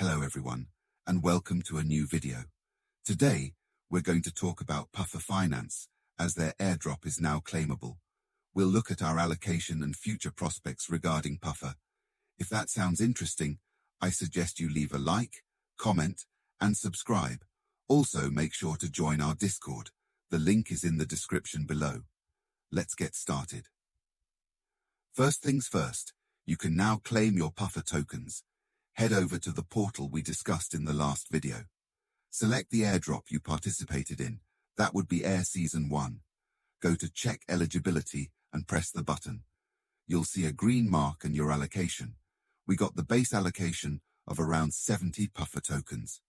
Hello everyone, and welcome to a new video. Today, we're going to talk about Puffer Finance, as their airdrop is now claimable. We'll look at our allocation and future prospects regarding Puffer. If that sounds interesting, I suggest you leave a like, comment, and subscribe. Also, make sure to join our Discord. The link is in the description below. Let's get started. First things first, you can now claim your Puffer tokens. Head over to the portal we discussed in the last video. Select the airdrop you participated in. That would be Air Season 1. Go to Check Eligibility and press the button. You'll see a green mark and your allocation. We got the base allocation of around 70 Puffer tokens.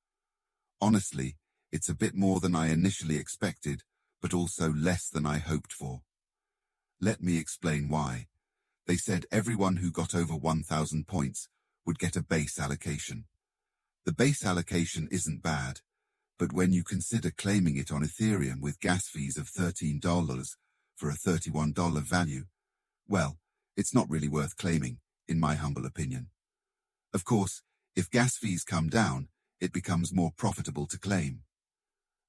Honestly, it's a bit more than I initially expected, but also less than I hoped for. Let me explain why. They said everyone who got over 1,000 points would get a base allocation. The base allocation isn't bad, but when you consider claiming it on Ethereum with gas fees of $13 for a $31 value, well, it's not really worth claiming, in my humble opinion. Of course, if gas fees come down, it becomes more profitable to claim.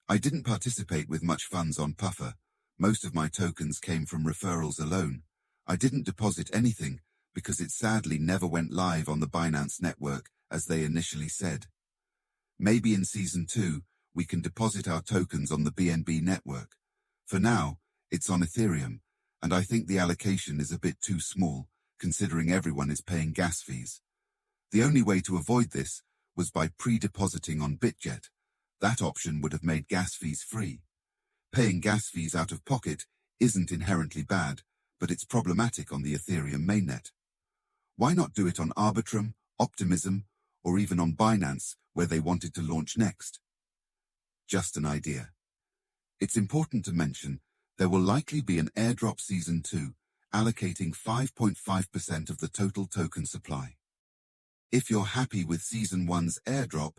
I didn't participate with much funds on Puffer. Most of my tokens came from referrals alone. I didn't deposit anything because it sadly never went live on the Binance network as they initially said. Maybe in Season 2, we can deposit our tokens on the BNB network. For now, it's on Ethereum, and I think the allocation is a bit too small, considering everyone is paying gas fees. The only way to avoid this was by pre-depositing on BitGet. That option would have made gas fees free. Paying gas fees out of pocket isn't inherently bad, but it's problematic on the Ethereum mainnet. Why not do it on Arbitrum, Optimism, or even on Binance, where they wanted to launch next? Just an idea. It's important to mention there will likely be an airdrop Season 2, allocating 5.5% of the total token supply. If you're happy with Season 1's airdrop,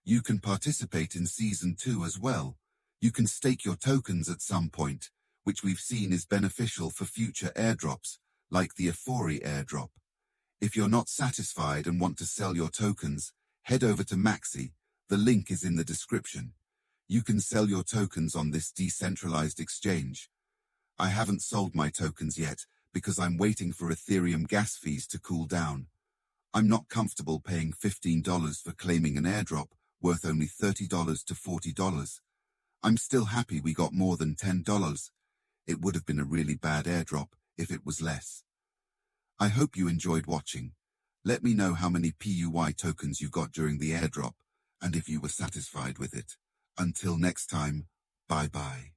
you can participate in Season 2 as well. You can stake your tokens at some point, which we've seen is beneficial for future airdrops, like the PUFFER Airdrop. If you're not satisfied and want to sell your tokens, head over to Maxi. The link is in the description. You can sell your tokens on this decentralized exchange. I haven't sold my tokens yet because I'm waiting for Ethereum gas fees to cool down. I'm not comfortable paying $15 for claiming an airdrop worth only $30 to $40. I'm still happy we got more than $10. It would have been a really bad airdrop if it was less. I hope you enjoyed watching. Let me know how many PUI tokens you got during the airdrop and if you were satisfied with it. Until next time, bye-bye.